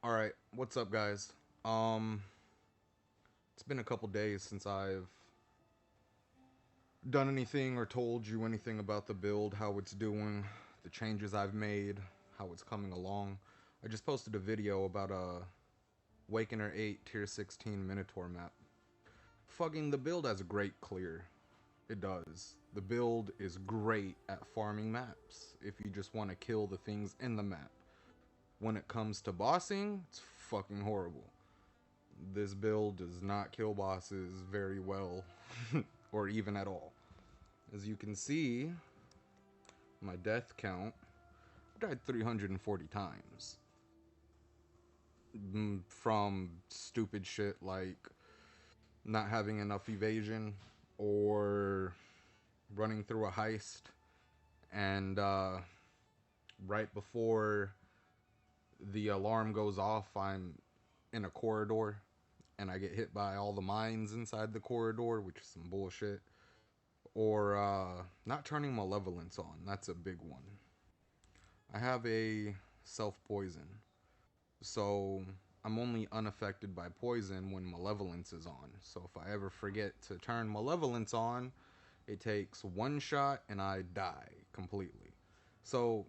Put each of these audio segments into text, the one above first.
All right, what's up, guys? It's been a couple days since I've done anything or told you anything about the build, how it's doing, the changes I've made, how it's coming along. I just posted a video about a Wakener 8 Tier 16 Minotaur map. Fucking the build has a great clear. It does. The build is great at farming maps if you just want to kill the things in the map. When it comes to bossing, it's fucking horrible. This build does not kill bosses very well, or even at all. As you can see, my death count, I died 340 times. From stupid shit like not having enough evasion, or running through a heist, and right before the alarm goes off, I'm in a corridor and I get hit by all the mines inside the corridor, which is some bullshit. Or not turning malevolence on. That's a big one. I have a self poison, so I'm only unaffected by poison when malevolence is on. So if I ever forget to turn malevolence on, it takes one shot and I die completely. So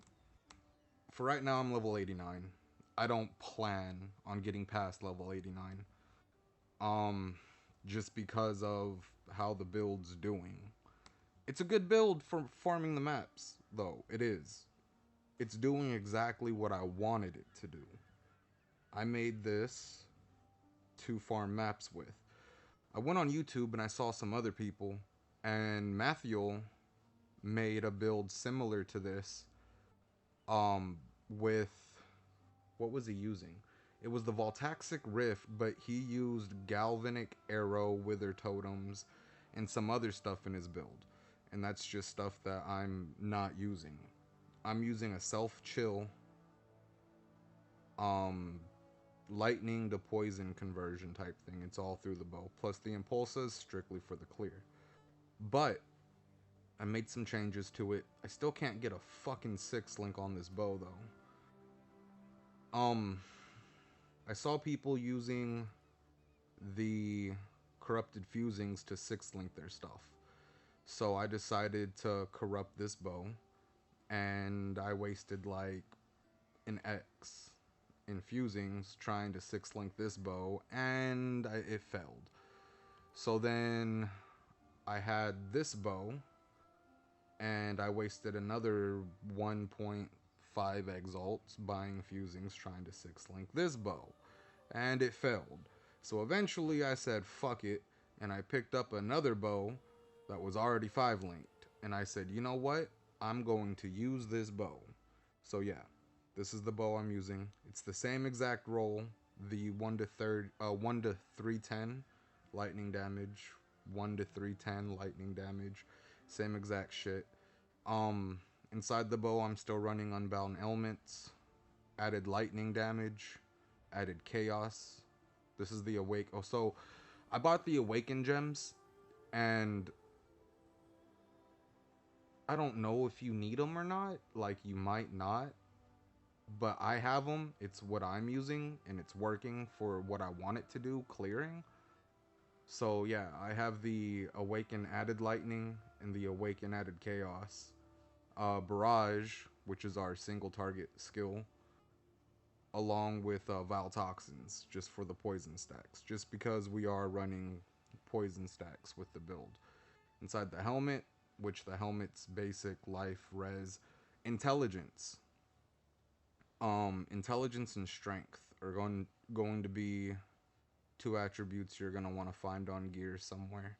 for right now, I'm level 89. I don't plan on getting past level 89. Um, just because of how the build's doing. It's a good build for farming the maps, though. It is. It's doing exactly what I wanted it to do. I made this to farm maps with. I went on YouTube and I saw some other people, and Matthew made a build similar to this, with, what was he using? It was the Voltaxic Rift, but he used Galvanic Arrow, Wither Totems, and some other stuff in his build. And that's just stuff that I'm not using. I'm using a self-chill, lightning to poison conversion type thing. It's all through the bow. Plus the impulses, strictly for the clear. But I made some changes to it. I still can't get a fucking 6-link on this bow, though. I saw people using the corrupted fusings to 6-link their stuff. So I decided to corrupt this bow, and I wasted like an X in fusings trying to 6-link this bow, and it failed. So then I had this bow, and I wasted another 1.5 exalts buying fusings trying to 6-link this bow, and it failed. So eventually I said fuck it, and I picked up another bow that was already 5-linked, and I said, you know what, I'm going to use this bow. So yeah, this is the bow I'm using. It's the same exact roll, the 1 to 310 lightning damage, 1 to 310 lightning damage, same exact shit. Inside the bow, I'm still running Unbound Elements, added lightning damage, added chaos. This is the awake. Oh, so I bought the awaken gems, and I don't know if you need them or not. Like, you might not, but I have them. It's what I'm using, and it's working for what I want it to do, clearing. So yeah, I have the awaken added lightning and the awaken added chaos. Barrage, which is our single target skill, along with Vile Toxins, just for the poison stacks, just because we are running poison stacks with the build. Inside the helmet, which the helmet's basic life, res, intelligence. Intelligence and strength are going to be two attributes you're going to want to find on gear somewhere.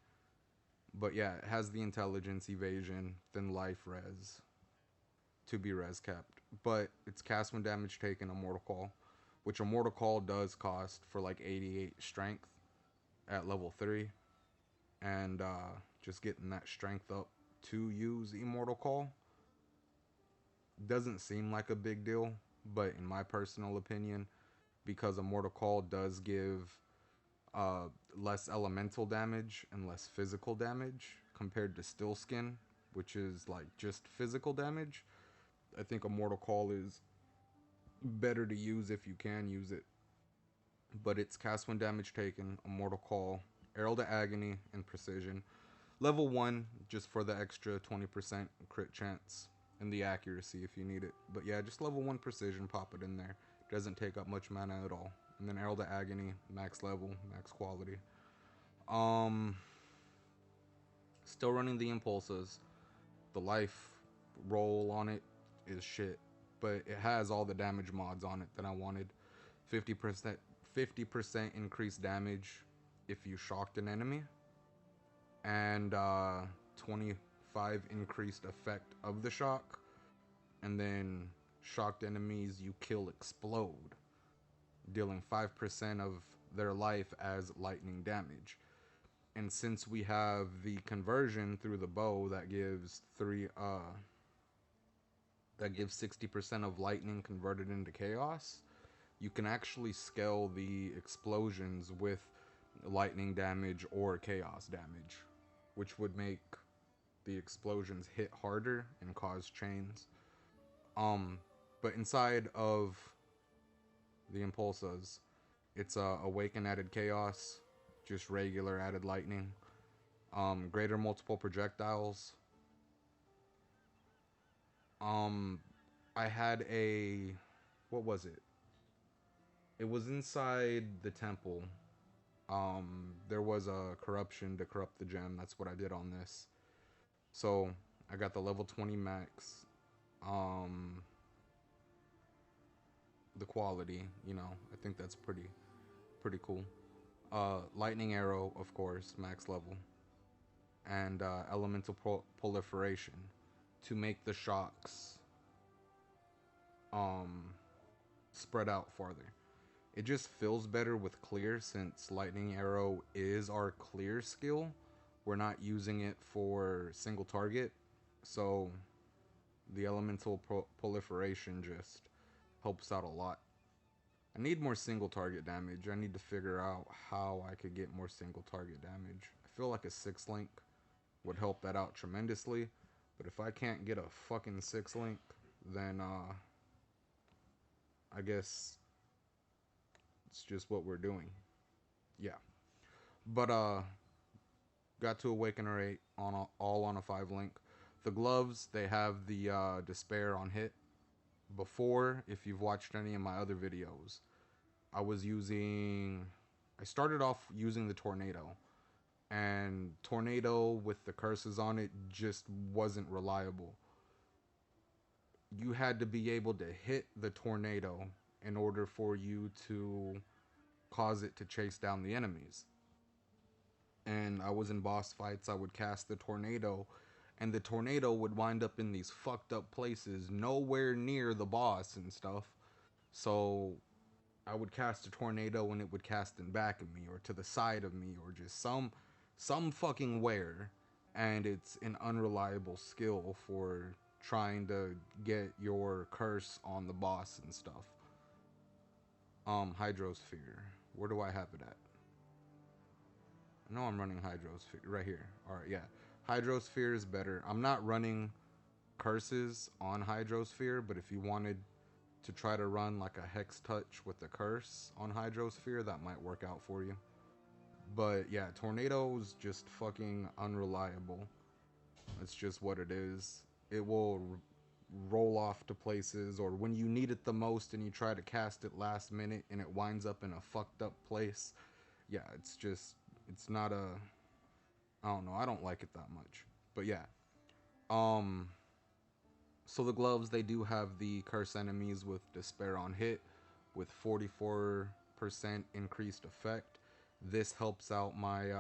But yeah, it has the intelligence, evasion, then life, res, to be res capped. But it's cast when damage taken, Immortal Call, which Immortal Call does cost for like 88 strength at level 3. And just getting that strength up to use Immortal Call doesn't seem like a big deal, but in my personal opinion, because Immortal Call does give less elemental damage and less physical damage compared to Still Skin, which is like just physical damage, I think Immortal Call is better to use if you can use it. but it's cast when damage taken, a mortal call, arrow to agony, and precision. Level 1, just for the extra 20% crit chance and the accuracy if you need it. But yeah, just level 1 precision, pop it in there. Doesn't take up much mana at all. And then arrow to agony, max level, max quality. Still running the impulses. The life roll on it is shit, but it has all the damage mods on it that I wanted. 50% increased damage if you shocked an enemy, and 25 increased effect of the shock, and then shocked enemies you kill explode, dealing 5% of their life as lightning damage. And since we have the conversion through the bow that gives 60% of lightning converted into chaos, you can actually scale the explosions with lightning damage or chaos damage, which would make the explosions hit harder and cause chains. But inside of the impulsas, it's awaken added chaos, just regular added lightning, greater multiple projectiles. I had a, what was it? It was inside the temple. There was a corruption to corrupt the gem. That's what I did on this. So I got the level 20 max. The quality, I think that's pretty cool. Lightning arrow, of course, max level, and elemental proliferation to make the shocks spread out farther. It just feels better with clear, since lightning arrow is our clear skill. We're not using it for single target, so the elemental proliferation just helps out a lot. I need more single target damage. I need to figure out how I could get more single target damage. I feel like a 6-link would help that out tremendously, but if I can't get a fucking 6-link, then I guess it's just what we're doing. Yeah. But got to Awakener 8 on all on a 5-link. The gloves, they have the despair on hit. Before, if you've watched any of my other videos, I started off using the tornado, and tornado with the curses on it just wasn't reliable. You had to be able to hit the tornado in order for you to cause it to chase down the enemies. And I was in boss fights, I would cast the tornado, and the tornado would wind up in these fucked up places nowhere near the boss and stuff. So I would cast a tornado and it would cast in back of me or to the side of me or just some fucking where, and it's an unreliable skill for trying to get your curse on the boss and stuff. Hydrosphere. Where do I have it at? I know I'm running Hydrosphere right here. Alright, yeah. Hydrosphere is better. I'm not running curses on Hydrosphere, but if you wanted to try to run like a Hex Touch with the curse on Hydrosphere, that might work out for you. But yeah, Tornado's just fucking unreliable. It's just what it is. It will roll off to places, or when you need it the most and you try to cast it last minute and it winds up in a fucked up place. Yeah, it's not a, I don't know, I don't like it that much. But yeah. So the gloves, they do have the curse enemies with despair on hit with 44% increased effect. This helps out my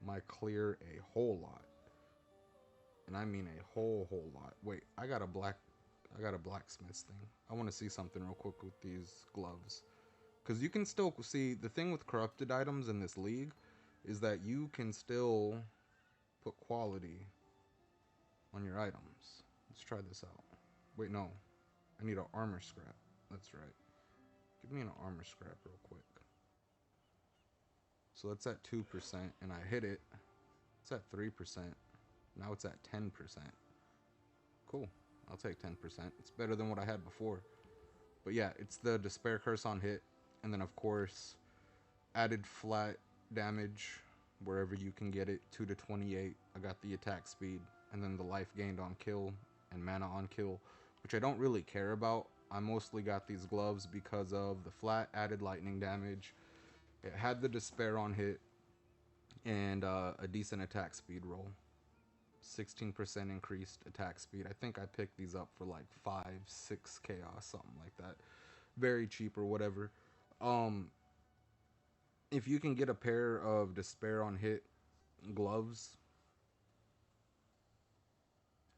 my clear a whole lot. And I mean a whole lot. Wait, I got a blacksmith's thing. I want to see something real quick with these gloves. Because you can still see, the thing with corrupted items in this league is that you can still put quality on your items. Let's try this out. Wait, no. I need an armor scrap. That's right. Give me an armor scrap real quick. So that's at 2%, and I hit it. It's at 3%. Now it's at 10%. Cool. I'll take 10%. It's better than what I had before. But yeah, it's the Despair Curse on hit. And then, of course, added flat damage wherever you can get it, 2 to 28. I got the attack speed, and then the life gained on kill and mana on kill, which I don't really care about. I mostly got these gloves because of the flat added lightning damage. It had the despair on hit, and a decent attack speed roll. 16% increased attack speed. I think I picked these up for like 5, 6 chaos, something like that. Very cheap or whatever. Um, if you can get a pair of despair on hit gloves,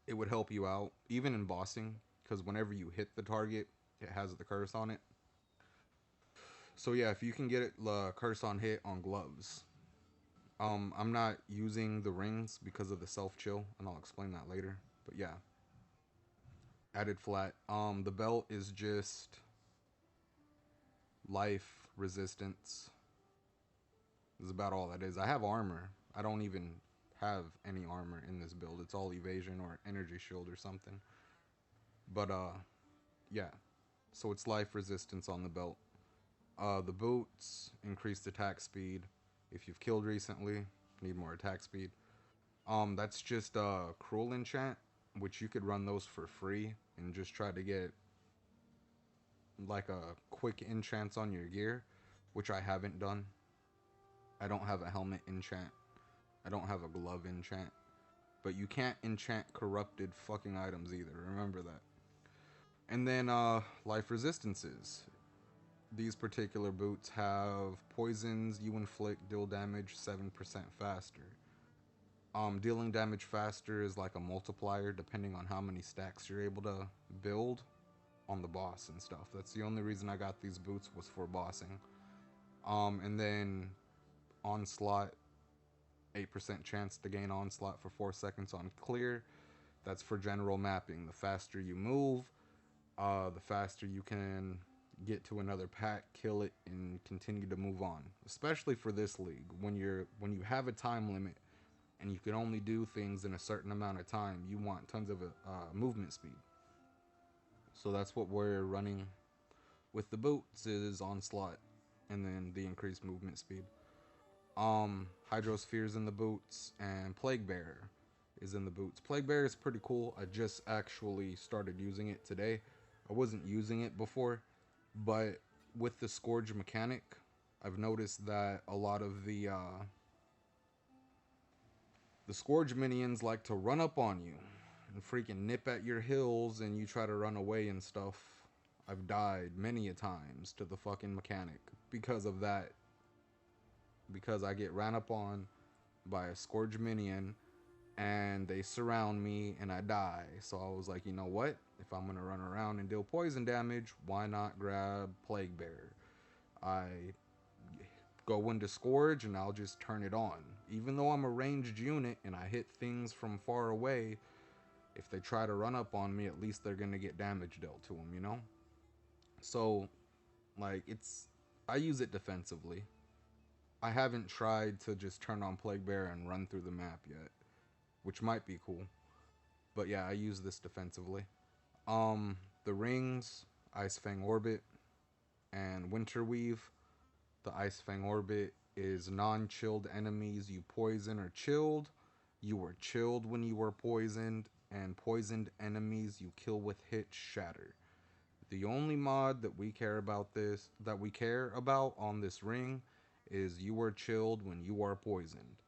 it would help you out, even in bossing, because whenever you hit the target, it has the curse on it. So yeah, if you can get it curse on hit on gloves. I'm not using the rings because of the self chill, and I'll explain that later. But yeah, added flat. The belt is just life resistance. Is about all that is. I have armor. I don't even have any armor in this build. It's all evasion or energy shield or something. But yeah. So it's life resistance on the belt. The boots increased attack speed. If you've killed recently, need more attack speed. That's just cruel enchant, which you could run those for free and just try to get like a quick enchants on your gear, which I haven't done. I don't have a helmet enchant. I don't have a glove enchant. But you can't enchant corrupted fucking items either. Remember that. And then life resistances. These particular boots have poisons you inflict deal damage 7% faster. Dealing damage faster is like a multiplier depending on how many stacks you're able to build on the boss and stuff. That's the only reason I got these boots was for bossing. And then onslaught, 8% chance to gain onslaught for 4 seconds on clear. That's for general mapping. The faster you move, the faster you can get to another pack, kill it, and continue to move on. Especially for this league, when you have a time limit and you can only do things in a certain amount of time, you want tons of movement speed. So that's what we're running with the boots is onslaught, and then the increased movement speed. Hydrosphere's in the boots, and Plague Bearer is in the boots. Plague Bearer is pretty cool. I just actually started using it today. I wasn't using it before, but with the Scourge mechanic, I've noticed that a lot of the Scourge minions like to run up on you and freaking nip at your heels, and you try to run away and stuff. I've died many a times to the fucking mechanic because of that. Because I get ran up on by a Scourge minion and they surround me and I die. So I was like, you know what? If I'm gonna run around and deal poison damage, why not grab Plague Bearer? I go into Scourge and I'll just turn it on. Even though I'm a ranged unit and I hit things from far away, if they try to run up on me, at least they're gonna get damage dealt to them, you know? So, like, I use it defensively. I haven't tried to just turn on Plague Bearer and run through the map yet, which might be cool. But yeah, I use this defensively. The rings, Ice Fang Orbit, and Winter Weave. The Ice Fang Orbit is non-chilled enemies you poison or chilled. You were chilled when you were poisoned, and poisoned enemies you kill with hit shatter. The only mod that we care about on this ring is you are chilled when you are poisoned,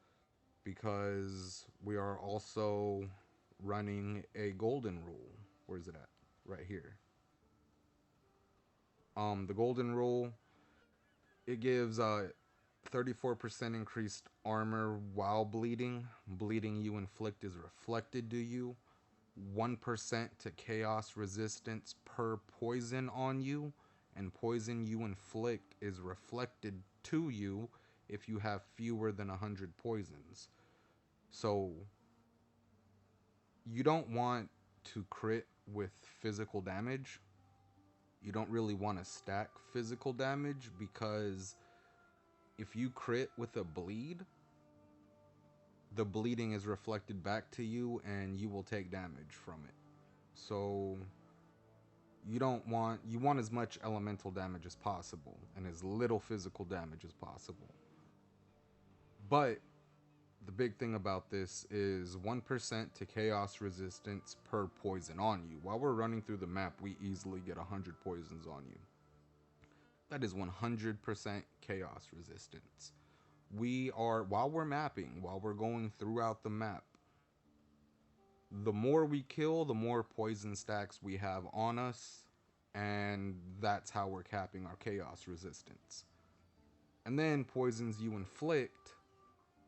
because we are also running a golden rule. Where is it at? Right here. The golden rule, it gives 34% increased armor while bleeding. Bleeding you inflict is reflected to you. 1% to chaos resistance per poison on you, and poison you inflict is reflected to you if you have fewer than 100 poisons. So you don't want to crit with physical damage. You don't really want to stack physical damage, because if you crit with a bleed, the bleeding is reflected back to you and you will take damage from it. So You want as much elemental damage as possible and as little physical damage as possible. But the big thing about this is 1% to chaos resistance per poison on you. While we're running through the map, we easily get 100 poisons on you. That is 100% chaos resistance. While we're mapping, while we're going throughout the map, the more we kill, the more poison stacks we have on us, and that's how we're capping our chaos resistance. And then poisons you inflict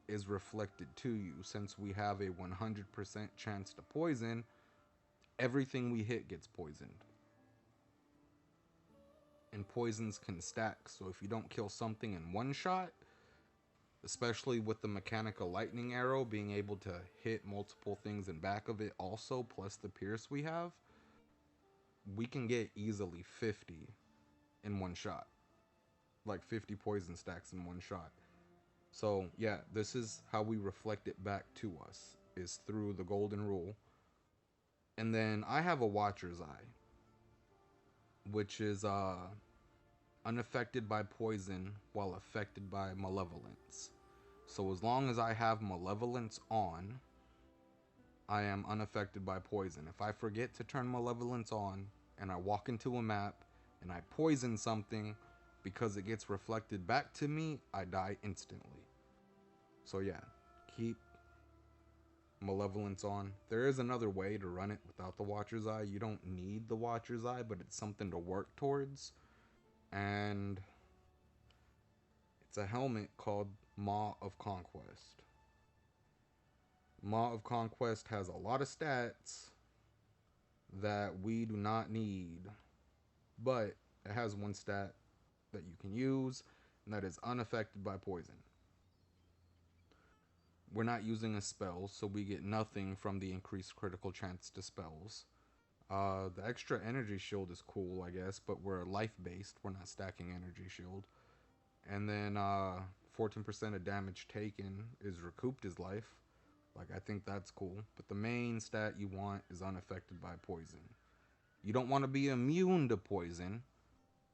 is reflected to you. Since we have a 100% chance to poison, everything we hit gets poisoned. And poisons can stack, so if you don't kill something in one shot, especially with the mechanical lightning arrow being able to hit multiple things in back of it also, plus the pierce we have, we can get easily 50 in one shot. Like 50 poison stacks in one shot. So yeah, this is how we reflect it back to us, is through the golden rule. And then I have a Watcher's Eye, which is unaffected by poison while affected by malevolence. So as long as I have malevolence on, I am unaffected by poison. If I forget to turn malevolence on and I walk into a map and I poison something, because it gets reflected back to me, I die instantly. So yeah, keep malevolence on. There is another way to run it without the Watcher's Eye. You don't need the Watcher's Eye, but it's something to work towards. And it's a helmet called Maw of Conquest. Maw of Conquest has a lot of stats that we do not need, but it has one stat that you can use, and that is unaffected by poison. We're not using a spell, so we get nothing from the increased critical chance to spells. The extra energy shield is cool, I guess, but we're life-based. We're not stacking energy shield. And then 14% of damage taken is recouped as life. Like, I think that's cool. But the main stat you want is unaffected by poison. You don't want to be immune to poison,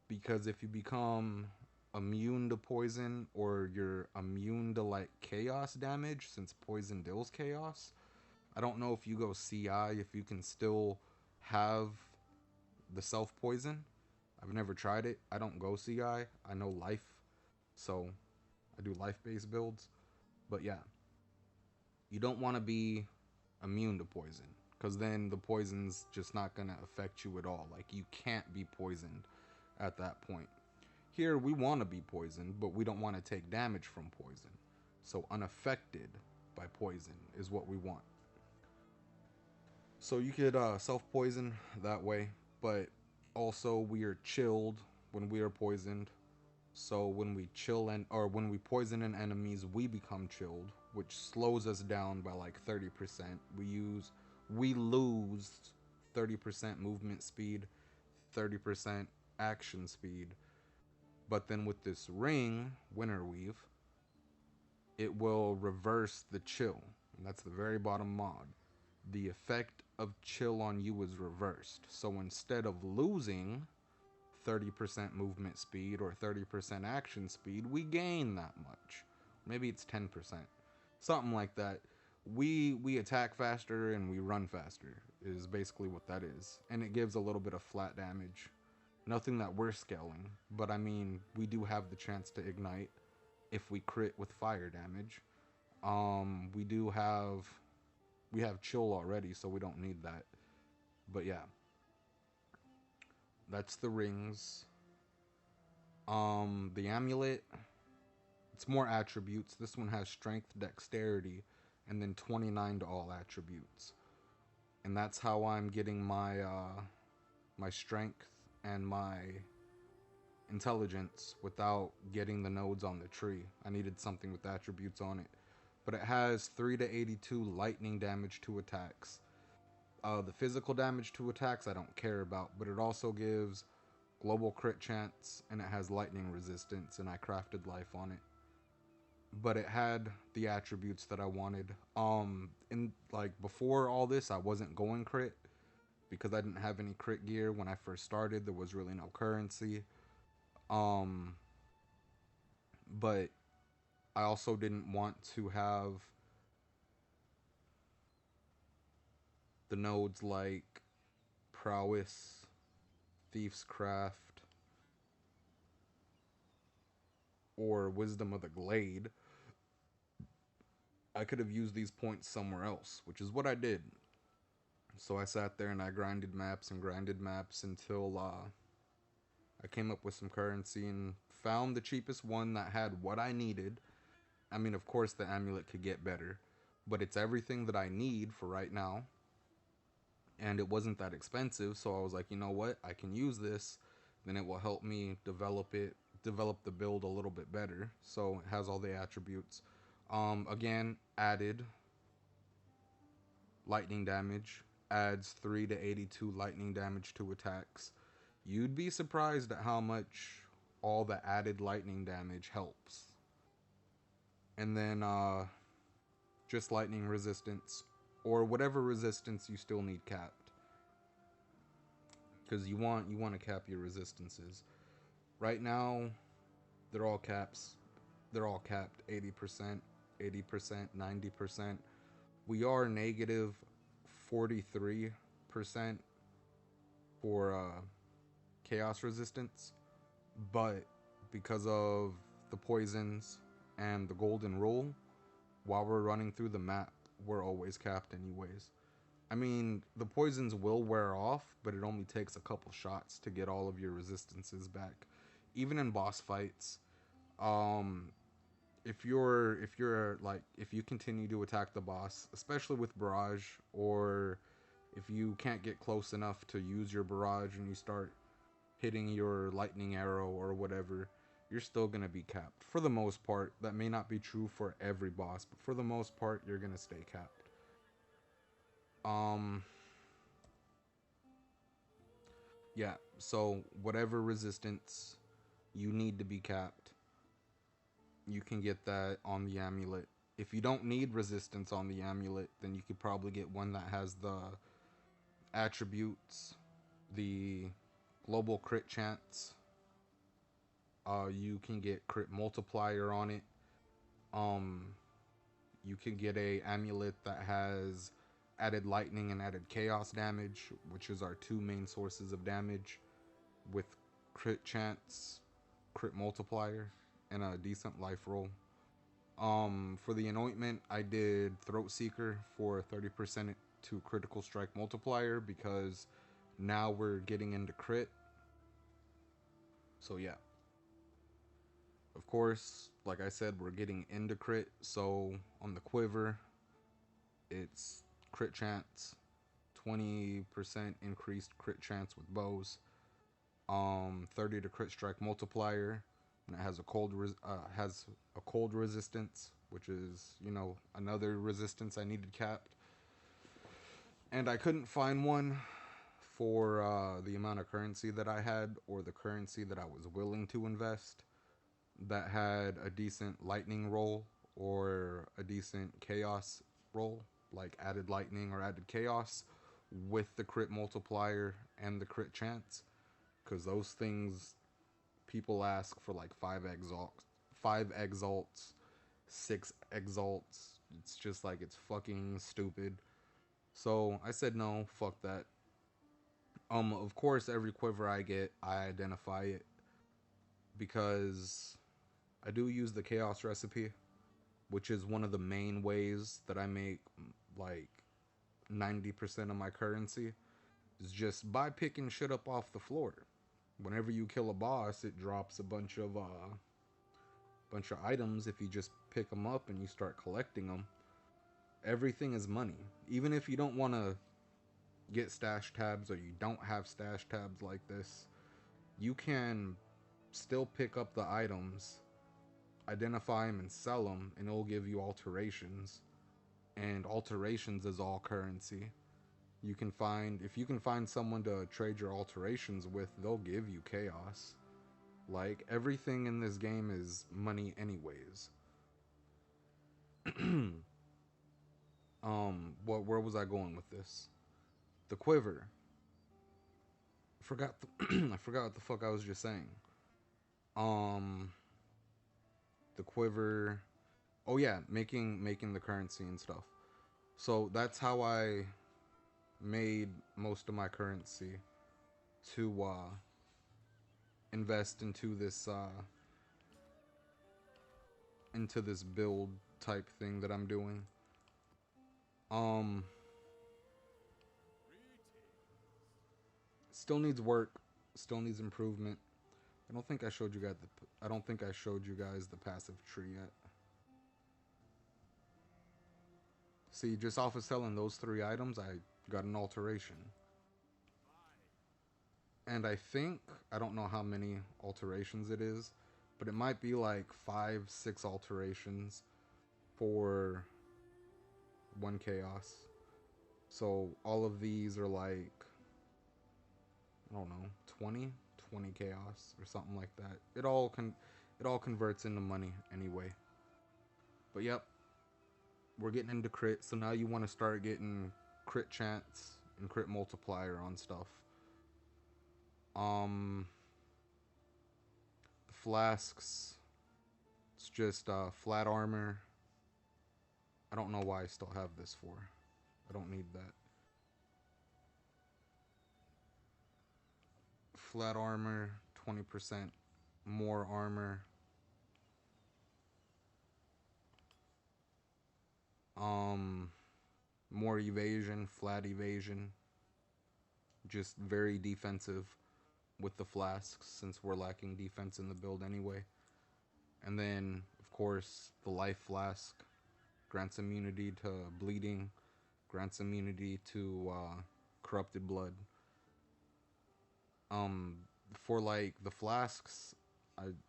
because if you become immune to poison, or you're immune to like chaos damage, since poison deals chaos, I don't know if you go CI if you can still have the self poison. I've never tried it. I don't go CI. I know life, so I do life based builds. But yeah, you don't want to be immune to poison, because then the poison's just not going to affect you at all. Like, you can't be poisoned at that point. Here, we want to be poisoned, but we don't want to take damage from poison. So unaffected by poison is what we want. So you could self-poison that way, but also we are chilled when we are poisoned. So when we when we poison an enemies, we become chilled, which slows us down by like 30%. We lose 30% movement speed, 30% action speed. But then with this ring, Winter Weave, it will reverse the chill. And that's the very bottom mod. The effect of chill on you is reversed. So instead of losing 30% movement speed or 30% action speed, we gain that much. Maybe it's 10%. Something like that. We attack faster and we run faster is basically what that is. And it gives a little bit of flat damage. Nothing that we're scaling, but I mean, we do have the chance to ignite if we crit with fire damage. We have chill already, so we don't need that. But yeah, that's the rings. The amulet, it's more attributes. This one has strength, dexterity, and then 29 to all attributes. And that's how I'm getting my my strength and my intelligence without getting the nodes on the tree. I needed something with attributes on it. But it has 3 to 82 lightning damage to attacks. The physical damage to attacks I don't care about, but it also gives global crit chance, and it has lightning resistance, and I crafted life on it. But it had the attributes that I wanted. In like before all this, I wasn't going crit, because I didn't have any crit gear when I first started. There was really no currency. Um, but I also didn't want to have the nodes like Prowess, Thief's Craft, or Wisdom of the Glade. I could have used these points somewhere else, which is what I did. So I sat there and I grinded maps until I came up with some currency and found the cheapest one that had what I needed. I mean, of course, the amulet could get better, but it's everything that I need for right now. And it wasn't that expensive, so I was like, you know what? I can use this. Then it will help me develop the build a little bit better. So it has all the attributes. Again, added lightning damage, adds 3 to 82 lightning damage to attacks. You'd be surprised at how much all the added lightning damage helps. And then just lightning resistance, or whatever resistance you still need capped, because you want to cap your resistances. Right now, they're all caps. They're all capped 80%, 80%, 90%. We are negative 43% for chaos resistance, but because of the poisons and the golden rule, while we're running through the map, we're always capped anyways. I mean, the poisons will wear off, but it only takes a couple shots to get all of your resistances back. Even in boss fights, um, if you continue to attack the boss, especially with barrage, or if you can't get close enough to use your barrage and you start hitting your lightning arrow or whatever, you're still going to be capped. For the most part, that may not be true for every boss, but for the most part, you're going to stay capped. Yeah, so whatever resistance you need to be capped, you can get that on the amulet. If you don't need resistance on the amulet, then you could probably get one that has the attributes, the global crit chance. You can get crit multiplier on it. You can get a amulet that has added lightning and added chaos damage, which is our two main sources of damage, with crit chance, crit multiplier, and a decent life roll. For the anointment, I did Throat Seeker for 30% to critical strike multiplier, because now we're getting into crit. So yeah. Of course, like I said, we're getting into crit, so on the quiver, it's crit chance, 20% increased crit chance with bows, 30 to crit strike multiplier, and it has a cold resistance, which is, another resistance I needed capped. And I couldn't find one for the amount of currency that I had, or the currency that I was willing to invest, that had a decent lightning roll or a decent chaos roll, like added lightning or added chaos, with the crit multiplier and the crit chance. Because those things, people ask for like 5 exalts, 6 exalts. It's just like, it's fucking stupid. So I said no, fuck that. Of course, every quiver I get, I identify it, because I do use the chaos recipe, which is one of the main ways that I make like 90% of my currency, is just by picking shit up off the floor. Whenever you kill a boss, it drops a bunch of items. If you just pick them up and you start collecting them, everything is money. Even if you don't want to get stash tabs, or you don't have stash tabs like this, you can still pick up the items, identify them, and sell them, and it'll give you alterations. And alterations is all currency. If you can find someone to trade your alterations with, they'll give you chaos. Like, everything in this game is money anyways. Where was I going with this? The quiver. Forgot I forgot what the fuck I was just saying. Um, the quiver. Oh yeah, making the currency and stuff. So that's how I made most of my currency to invest into this build type thing that I'm doing. Um, still needs work, still needs improvement. I don't think I showed you guys the passive tree yet. See, just off of selling those 3 items, I got an alteration. And I don't know how many alterations it is, but it might be like 5, 6 alterations for 1 chaos. So all of these are like, I don't know, 20 chaos or something like that. It all converts into money anyway. But yep, we're getting into crit, so now you want to start getting crit chance and crit multiplier on stuff. Um, the flasks, it's just flat armor. I don't know why I still have this for. I don't need that. Flat armor, 20% more armor. Um, more evasion, flat evasion. Just very defensive with the flasks since we're lacking defense in the build anyway. And then, of course, the life flask grants immunity to bleeding, grants immunity to corrupted blood. Um, for like the flasks,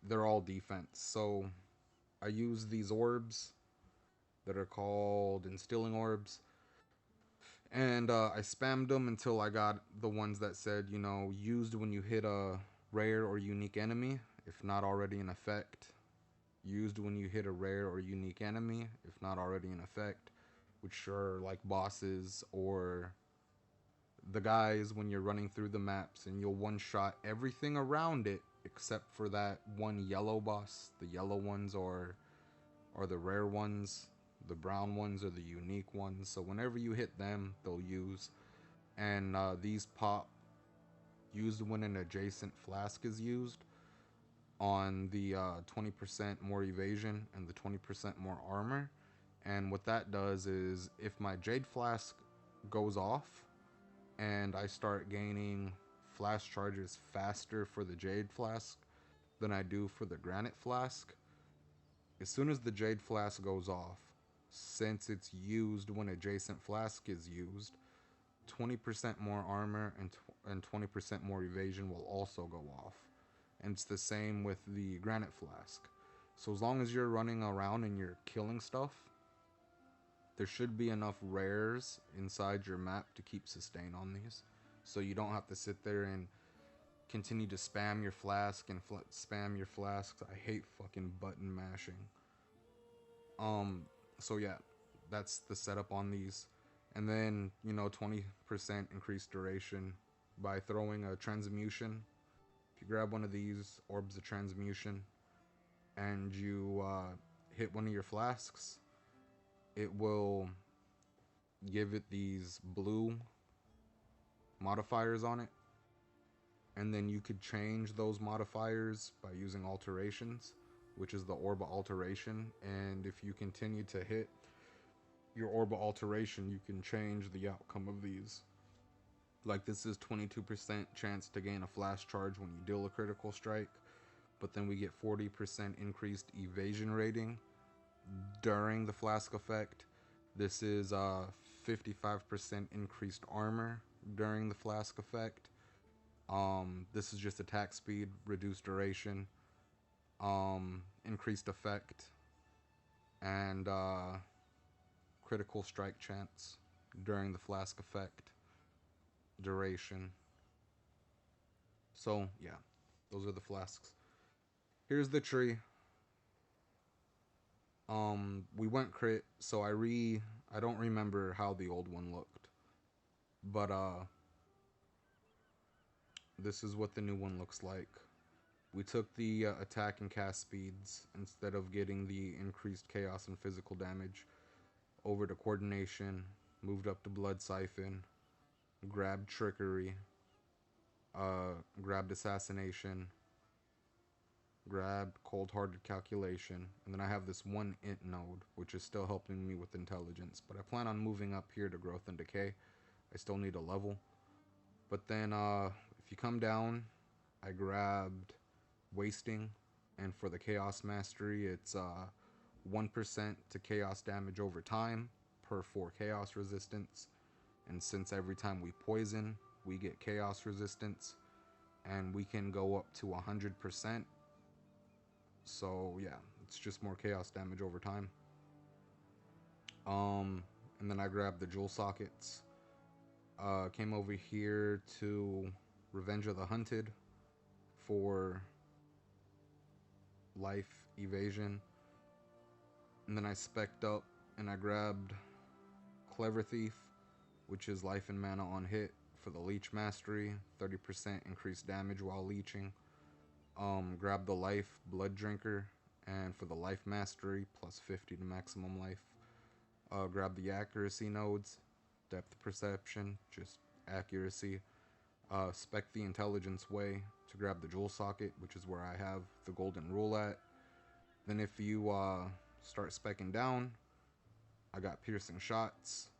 they're all defense. So I use these orbs that are called instilling orbs, and I spammed them until I got the ones that said, you know, used when you hit a rare or unique enemy, if not already in effect. Used when you hit a rare or unique enemy, if not already in effect, which are like bosses or the guys when you're running through the maps and you'll one-shot everything around it except for that one yellow boss. The yellow ones are the rare ones, the brown ones are the unique ones. So whenever you hit them, they'll use. And these pop used when an adjacent flask is used on the 20% more evasion and the 20% more armor. And what that does is if my Jade Flask goes off and I start gaining flash charges faster for the Jade Flask than I do for the Granite Flask, as soon as the Jade Flask goes off, since it's used when adjacent flask is used, 20% more armor and 20% more evasion will also go off. And it's the same with the Granite Flask. So as long as you're running around and you're killing stuff, there should be enough rares inside your map to keep sustain on these. So you don't have to sit there and continue to spam your flask and spam your flasks. I hate fucking button mashing. So yeah, that's the setup on these. And then, you know, 20% increased duration by throwing a transmutation. If you grab one of these orbs of transmutation and you hit one of your flasks, it will give it these blue modifiers on it. And then you could change those modifiers by using alterations, which is the Orba alteration. And if you continue to hit your Orba alteration, you can change the outcome of these. Like this is 22% chance to gain a flash charge when you deal a critical strike, but then we get 40% increased evasion rating during the flask effect. This is 55% increased armor during the flask effect. This is just attack speed, reduced duration, increased effect, and critical strike chance during the flask effect duration. So yeah, those are the flasks. Here's the tree. We went crit, so I don't remember how the old one looked, but this is what the new one looks like. We took the attack and cast speeds instead of getting the increased chaos and physical damage over to coordination, moved up to blood siphon, grabbed trickery, grabbed assassination, grabbed cold-hearted calculation, and then I have this one int node, which is still helping me with intelligence, but I plan on moving up here to growth and decay. I still need a level. But then if you come down, I grabbed wasting, and for the chaos mastery, it's 1% to chaos damage over time per 4 chaos resistance. And since every time we poison, we get chaos resistance, and we can go up to 100%. So yeah, it's just more chaos damage over time. And then I grabbed the jewel sockets. Came over here to Revenge of the Hunted for life evasion. And then I spec'd up and I grabbed Clever Thief, which is life and mana on hit for the leech mastery, 30% increased damage while leeching. Grab the life blood drinker, and for the life mastery, plus 50 to maximum life. Grab the accuracy nodes, depth perception, just accuracy. Spec the intelligence way to grab the jewel socket, which is where I have the golden rule at. Then if you start specking down, I got piercing shots.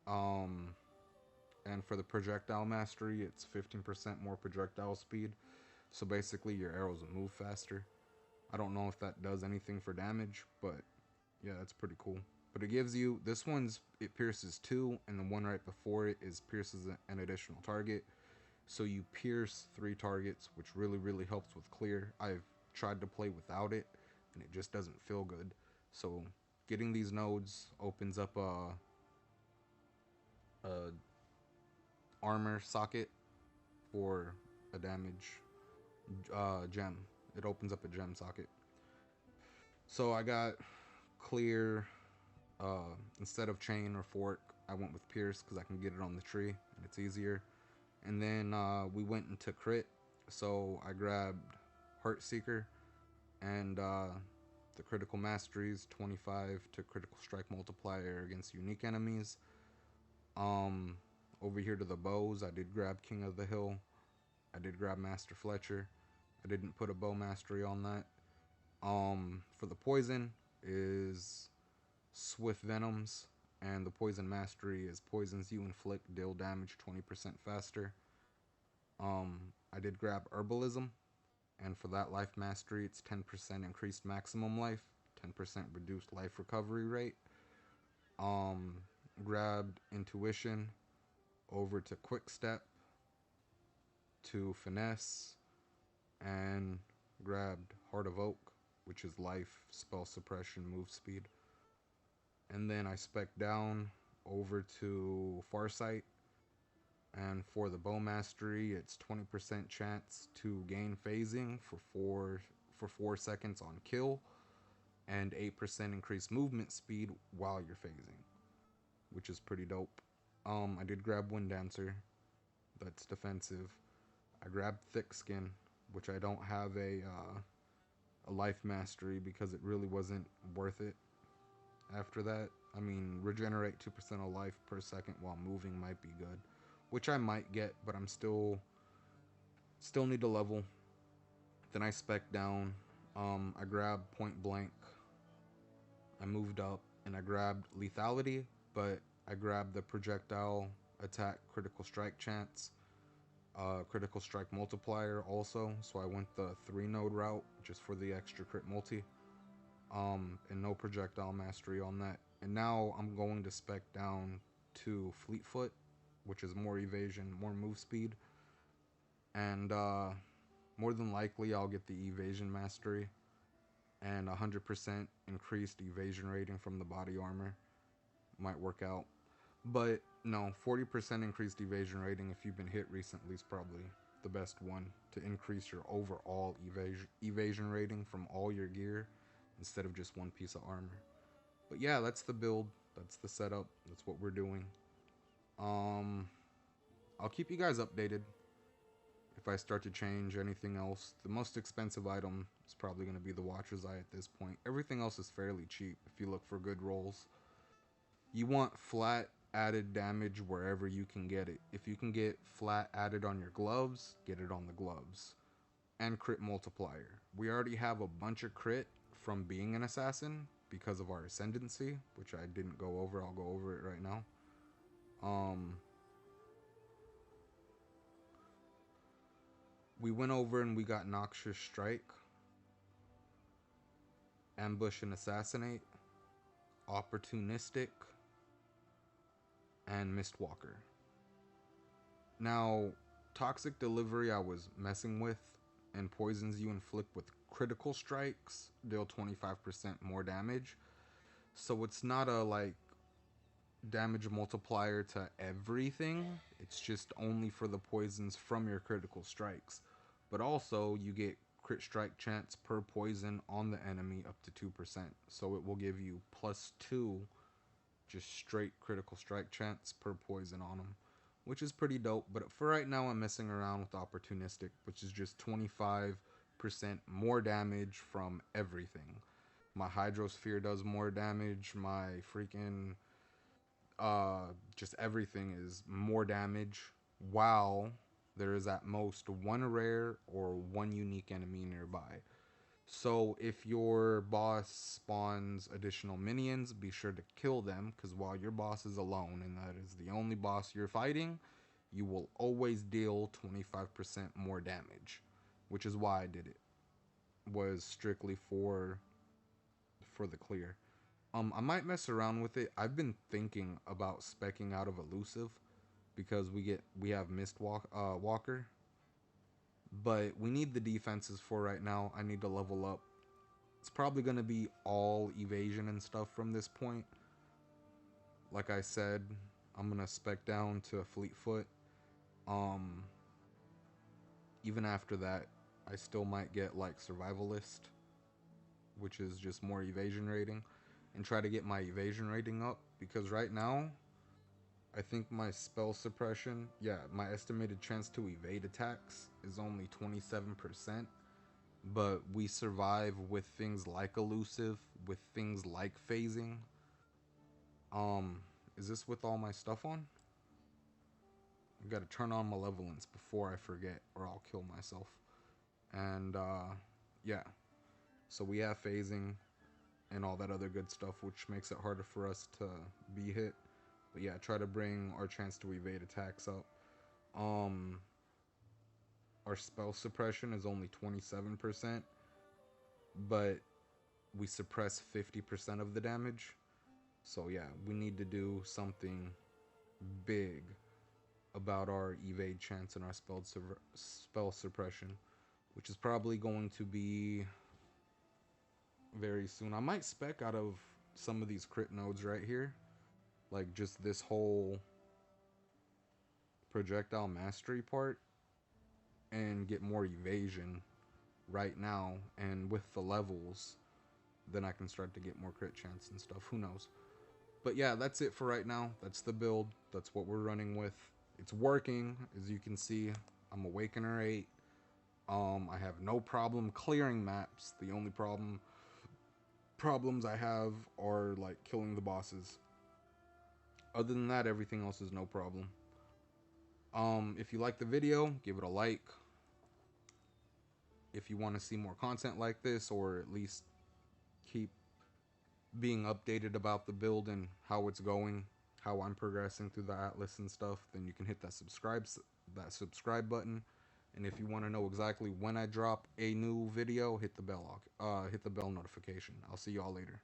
And for the projectile mastery, it's 15% more projectile speed. So basically your arrows will move faster. I don't know if that does anything for damage, but yeah, that's pretty cool. But it gives you, this one's, it pierces 2, and the one right before it is pierces an additional target. So you pierce 3 targets, which really helps with clear. I've tried to play without it, and it just doesn't feel good. So getting these nodes opens up a armor socket for a damage gem. It opens up a gem socket. So I got clear, instead of chain or fork, I went with pierce because I can get it on the tree and it's easier. And then we went into crit, so I grabbed Heartseeker, and the critical masteries, 25 to critical strike multiplier against unique enemies. Over here to the bows, I did grab King of the Hill. I did grab Master Fletcher. I didn't put a bow mastery on that. For the poison is Swift Venoms, and the poison mastery is poisons you inflict deal damage 20% faster. I did grab Herbalism, and for that life mastery, it's 10% increased maximum life, 10% reduced life recovery rate. Grabbed Intuition over to Quick Step to Finesse, and grabbed Heart of Oak, which is life, spell suppression, move speed. And then I spec down over to Farsight, and for the bow mastery, it's 20% chance to gain phasing for 4 seconds on kill, and 8% increased movement speed while you're phasing, which is pretty dope. I did grab Wind Dancer, that's defensive. I grabbed Thick Skin, which I don't have a life mastery because it really wasn't worth it. After that, I mean, regenerate 2% of life per second while moving might be good, which I might get, but I'm still need a level. Then I spec down. I grabbed Point Blank. I moved up and I grabbed Lethality, but I grabbed the projectile attack critical strike chance, critical strike multiplier also, so I went the 3 node route just for the extra crit multi, and no projectile mastery on that. And now I'm going to spec down to Fleetfoot, which is more evasion, more move speed, and more than likely I'll get the evasion mastery and 100% increased evasion rating from the body armor. Might work out. But no, 40% increased evasion rating if you've been hit recently is probably the best one to increase your overall evasion rating from all your gear instead of just one piece of armor. But yeah, that's the build. That's the setup. That's what we're doing. I'll keep you guys updated. If I start to change anything else, the most expensive item is probably going to be the Watcher's Eye at this point. Everything else is fairly cheap if you look for good rolls. You want flat added damage wherever you can get it. If you can get flat added on your gloves, get it on the gloves. And crit multiplier. We already have a bunch of crit from being an assassin because of our Ascendancy, which I didn't go over. I'll go over it right now. Um, we went over and we got Noxious Strike, Ambush and Assassinate, Opportunistic, and Mistwalker. Now, Toxic Delivery I was messing with, and poisons you inflict with critical strikes deal 25% more damage. So it's not a like damage multiplier to everything. It's just only for the poisons from your critical strikes. But also you get crit strike chance per poison on the enemy up to 2%. So it will give you +2 just straight critical strike chance per poison on them, which is pretty dope. But for right now I'm messing around with opportunistic, which is just 25% more damage from everything. My Hydrosphere does more damage, my freaking just everything is more damage, while there is at most one rare or one unique enemy nearby. So if your boss spawns additional minions, be sure to kill them, because while your boss is alone and that is the only boss you're fighting, you will always deal 25% more damage, which is why I did it. Was strictly for the clear. I might mess around with it. I've been thinking about specking out of elusive because we have Walker, but we need the defenses for right now. I need to level up. It's probably gonna be all evasion and stuff from this point. Like I said, I'm gonna spec down to a Fleetfoot. Um, Even after that, I still might get like Survivalist, which is just more evasion rating, and try to get my evasion rating up, because right now I think my spell suppression, yeah, my estimated chance to evade attacks is only 27%, but we survive with things like elusive, with things like phasing. Um, is this with all my stuff on? I gotta turn on Malevolence before I forget, or I'll kill myself. And, yeah. So we have phasing and all that other good stuff, which makes it harder for us to be hit. But yeah, try to bring our chance to evade attacks up. Um, our spell suppression is only 27%, but we suppress 50% of the damage. So yeah, we need to do something big about our evade chance and our spell suppression, which is probably going to be very soon. I might spec out of some of these crit nodes right here, like just this whole projectile mastery part, and get more evasion right now, and with the levels then I can start to get more crit chance and stuff, who knows. But yeah, that's it for right now. That's the build, that's what we're running with. It's working, as you can see. I'm Awakener 8. I have no problem clearing maps. The only problems I have are like killing the bosses. Other than that, everything else is no problem. If you like the video, give it a like. If you want to see more content like this, or at least keep being updated about the build and how it's going, how I'm progressing through the Atlas and stuff, then you can hit that subscribe button. And if you want to know exactly when I drop a new video, hit the bell notification. I'll see y'all later.